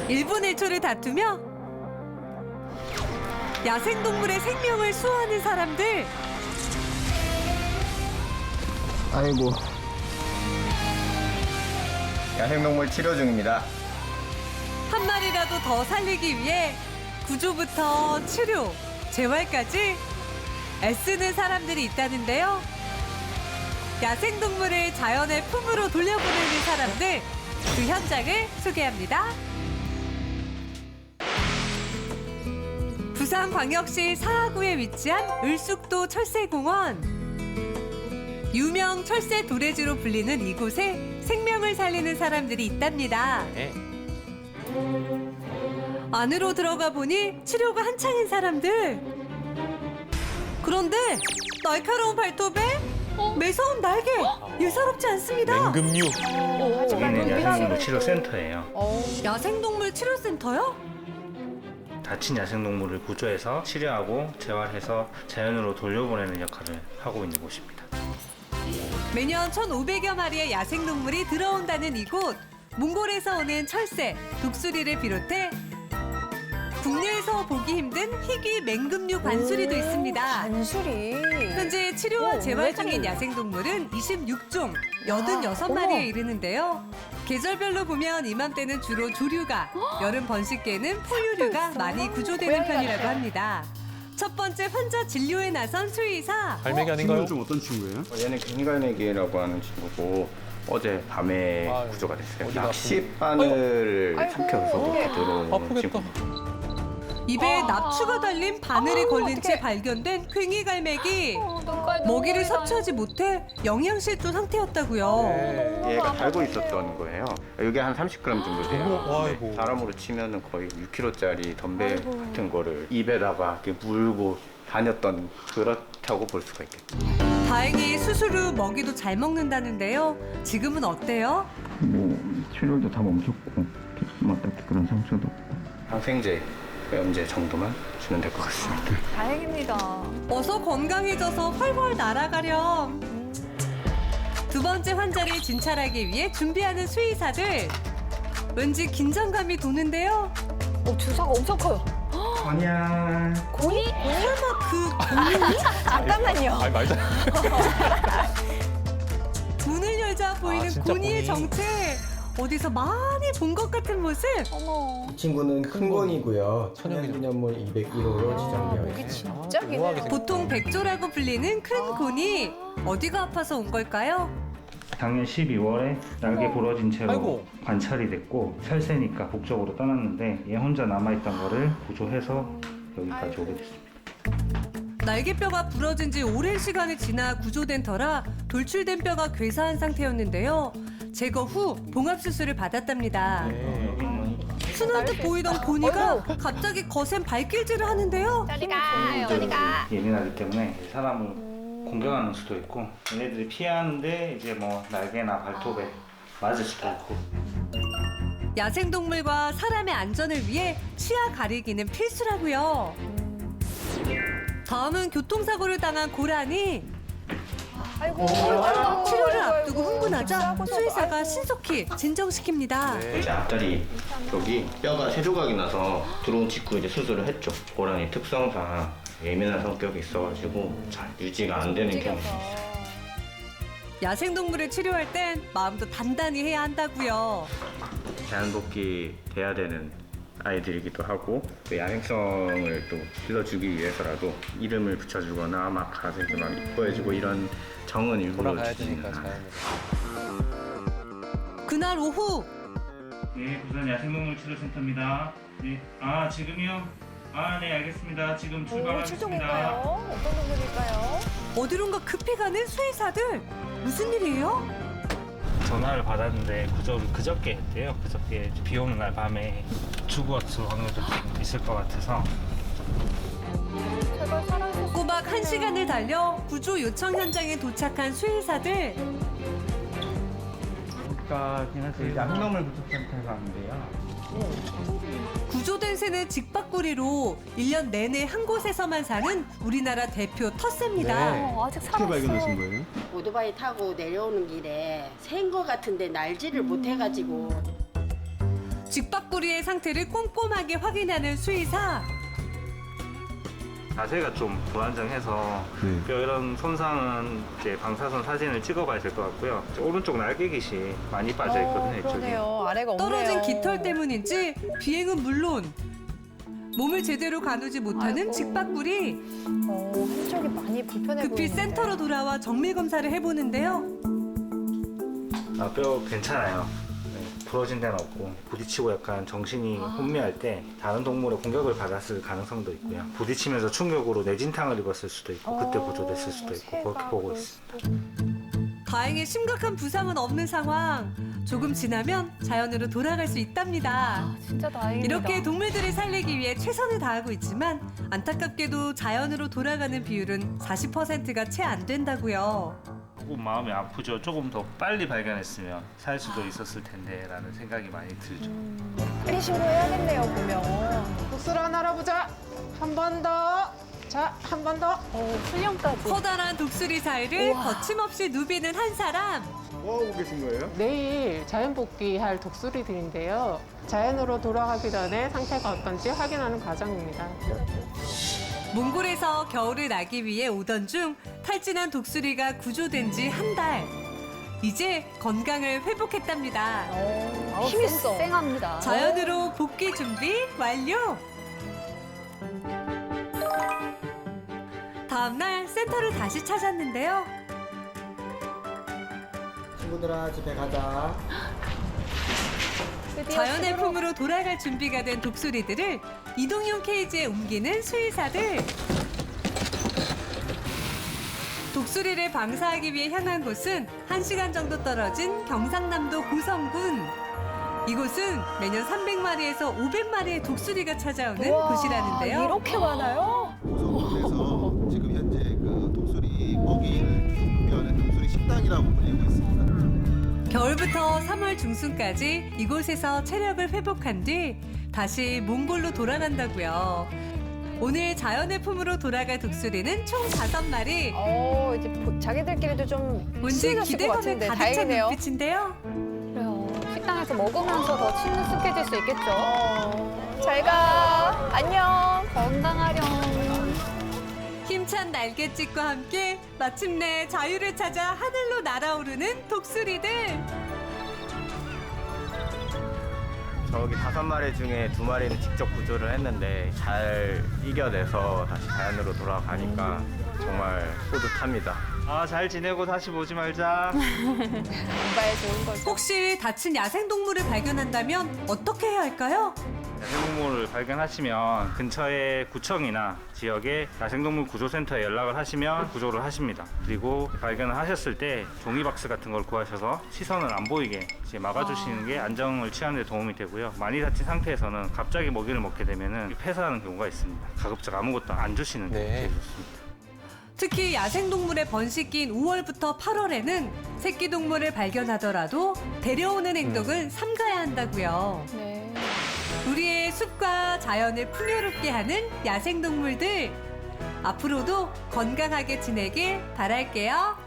1분 1초를 다투며 야생동물의 생명을 수호하는 사람들. 아이고. 야생동물 치료 중입니다. 한 마리라도 더 살리기 위해 구조부터 치료, 재활까지 애쓰는 사람들이 있다는데요. 야생동물을 자연의 품으로 돌려보내는 사람들, 그 현장을 소개합니다. 부산광역시 사하구에 위치한 을숙도 철새공원. 유명 철새 도래지로 불리는 이곳에 생명을 살리는 사람들이 있답니다. 안으로 들어가 보니 치료가 한창인 사람들. 그런데 날카로운 발톱에 매서운 날개, 예사롭지 않습니다. 맹금류. 여기는 야생동물 치료센터예요. 야생동물 치료센터요? 다친 야생동물을 구조해서 치료하고 재활해서 자연으로 돌려보내는 역할을 하고 있는 곳입니다. 매년 1,500여 마리의 야생동물이 들어온다는 이곳. 몽골에서 오는 철새, 독수리를 비롯해 국내에서 보기 힘든 희귀 맹금류 관수리도 있습니다. 관수리. 현재 치료와 재활 중인 야생동물은 26종, 86마리에 이르는데요. 계절별로 보면 이맘때는 주로 조류가, 여름 번식기에는 포유류가 많이 구조되는 편이라고 합니다. 첫 번째 환자 진료에 나선 수의사. 갈매기 아닌가요? 좀 어떤 친구예요? 얘는 갱갈매기라고 하는 친구고 어제 밤에 아유, 구조가 됐어요. 어디가 낚싯바늘을 삼켜서 이렇게 들어온 아프겠다. 친구. 입에 납추가 달린 바늘이 걸린 채 발견된 괭이 갈매기. 먹이를 섭취하지 못해 영양실조 상태였다고요. 얘가 달고 있었던 거예요. 이게 한 30g 정도 돼요. 어머, 네, 아이고. 사람으로 치면은 거의 6kg짜리 덤벨 같은 거를 입에다가 이렇게 물고 다녔던 그렇다고 볼 수가 있겠죠. 다행히 수술 후 먹이도 잘 먹는다는데요. 지금은 어때요? 뭐 출혈도 다 멈췄고 딱히 그런 상처도 없고 항생제, 염제 정도만 주면 될 것 같습니다. 다행입니다. 어서 건강해져서 훨훨 날아가렴. 두 번째 환자를 진찰하기 위해 준비하는 수의사들. 왠지 긴장감이 도는데요. 주사가 엄청 커요. 건이야. 고니? 설마 그 고문이? 잠깐만요. 아니 말도. 문을 열자 보이는 진짜 고니의 고니. 정체. 어디서 많이 본 것 같은 모습. 어머. 이 친구는 큰 건이고요. 천연기념. 천연기념물 201호로 지정되어 목이 있어요. 진짜 우아하게 기네요. 생겼- 보통 백조라고 불리는 큰 고니. 어디가 아파서 온 걸까요? 작년 12월에 날개 부러진 채로 아이고. 관찰이 됐고 철새니까 북쪽으로 떠났는데 얘 혼자 남아있던 거를 구조해서 여기까지 오게 됐습니다. 날개뼈가 부러진 지 오랜 시간이 지나 구조된 터라 돌출된 뼈가 괴사한 상태였는데요. 제거 후 봉합수술을 받았답니다. 순한 듯 보이던 고니가 갑자기 거센 발길질을 하는데요. 저리가. 예민하기 때문에 사람을 공격하는 수도 있고 얘네들이 피하는데 이제 뭐 날개나 발톱에 맞을 수도 있고 야생동물과 사람의 안전을 위해 치아 가리기는 필수라고요. 다음은 교통사고를 당한 고라니. 아이고. 치료를 앞두고 흥분하자 수의사가 신속히 진정시킵니다. 이제 앞다리 여기 뼈가 세 조각이 나서 들어온 직후 이제 수술을 했죠. 고라니 특성상 예민한 성격이 있어가지고 잘 유지가 안 되는 경우입니다. 야생동물을 치료할 땐 마음도 단단히 해야 한다고요. 자연복귀 돼야 되는 아이들이기도 하고 또 야생성을 또 길러주기 위해서라도 이름을 붙여주거나 막 가서 이렇게 막 이뻐해주고 이런 정은 일부러 돌아가야 주지는 되니까 않아요. 자연으로. 그날 오후 네, 부산 야생동물 치료센터입니다. 네, 지금요? 네, 알겠습니다. 지금 출동인가요? 어떤 동물일까요? 어디론가 급히 가는 수의사들. 무슨 일이에요? 전화를 받았는데 구조를 그저께 했대요. 그저께 비 오는 날 밤에 죽었을 확률도 좀 있을 것 같아서 제발 살아주세요. 꼬박 1시간을 달려 구조 요청 현장에 도착한 수의사들. 안녕하세요. 야생동물 구조센터에서 하는데요. 구조된 새는 직박구리로 1년 내내 한 곳에서만 사는 우리나라 대표 텃새입니다. 네. 아직 어떻게 살았어. 발견하신 거예요? 오토바이 타고 내려오는 길에 샌 거 같은데 날지를 못해가지고 직박구리의 상태를 꼼꼼하게 확인하는 수의사. 자세가 좀 불안정해서 뼈 이런 손상은 이제 방사선 사진을 찍어봐야 될 것 같고요. 오른쪽 날개깃이 많이 빠져 있거든요. 이쪽이. 그러네요. 아래가 없네요. 떨어진 깃털 때문인지 비행은 물론 몸을 제대로 가누지 못하는 아이고. 직박구리. 한쪽이 많이 불편해 보이는데. 급히 센터로 돌아와 정밀 검사를 해보는데요. 아, 뼈 괜찮아요. 네, 부러진 데는 없고 부딪히고 약간 정신이 혼미할 때 다른 동물의 공격을 받았을 가능성도 있고요. 부딪히면서 충격으로 뇌진탕을 입었을 수도 있고 그때 구조됐을 수도 있고 그렇게 보고 있습니다. 다행히 심각한 부상은 없는 상황. 조금 지나면 자연으로 돌아갈 수 있답니다. 진짜 다행입니다. 이렇게 동물들을 살리기 위해 최선을 다하고 있지만 안타깝게도 자연으로 돌아가는 비율은 40%가 채 안 된다고요. 조금 마음이 아프죠. 조금 더 빨리 발견했으면 살 수도 있었을 텐데라는 생각이 많이 들죠. 빨리 신고해야겠네요, 보면. 독수리 하나 알아보자. 한 번 더. 자, 한 번 더. 훈련까지. 커다란 독수리 사이를 거침없이 누비는 한 사람. 뭐 하고 계신 거예요? 내일 자연 복귀할 독수리들인데요. 자연으로 돌아가기 전에 상태가 어떤지 확인하는 과정입니다. 몽골에서 겨울을 나기 위해 오던 중 탈진한 독수리가 구조된 지 한 달. 이제 건강을 회복했답니다. 힘이 쌩합니다. 자연으로 복귀 준비 완료. 다음날 센터를 다시 찾았는데요. 친구들아 집에 가자. 자연의 품으로 돌아갈 준비가 된 독수리들을 이동용 케이지에 옮기는 수의사들. 독수리를 방사하기 위해 향한 곳은 1시간 정도 떨어진 경상남도 고성군. 이곳은 매년 300마리에서 500마리의 독수리가 찾아오는 곳이라는데요. 이렇게 많아요? 고성군에서 지금 현재 그 독수리 먹이를 준비하는 독수리 식당이라고 불리고 있습니다. 겨울부터 3월 중순까지 이곳에서 체력을 회복한 뒤 다시 몽골로 돌아간다고요. 오늘 자연의 품으로 돌아갈 독수리는 총 5마리. 이제 자기들끼리도 좀 뭔지 친해졌을 것 기대감에 같은데 가득 찬 다행이네요. 눈빛인데요. 그래요. 식당에서 먹으면서 더 친숙해질 수 있겠죠. 잘 가. 안녕. 건강하렴. 힘찬 날갯짓과 함께 마침내 자유를 찾아 하늘로 날아오르는 독수리들. 저기 5마리 중에 2마리는 직접 구조를 했는데 잘 이겨내서 다시 자연으로 돌아가니까 정말 뿌듯합니다. 아, 잘 지내고 다시 보지 말자. 정말 좋은 거죠. 혹시 다친 야생동물을 발견한다면 어떻게 해야 할까요? 야생동물을 발견하시면 근처의 구청이나 지역의 야생동물 구조센터에 연락을 하시면 구조를 하십니다. 그리고 발견을 하셨을 때 종이박스 같은 걸 구하셔서 시선을 안 보이게 이제 막아주시는 게 안정을 취하는 데 도움이 되고요. 많이 다친 상태에서는 갑자기 먹이를 먹게 되면 폐사하는 경우가 있습니다. 가급적 아무것도 안 주시는 게 제일 좋습니다. 특히 야생동물의 번식기인 5월부터 8월에는 새끼동물을 발견하더라도 데려오는 행동을 삼가야 한다고요. 네. 우리의 숲과 자연을 풍요롭게 하는 야생동물들. 앞으로도 건강하게 지내길 바랄게요.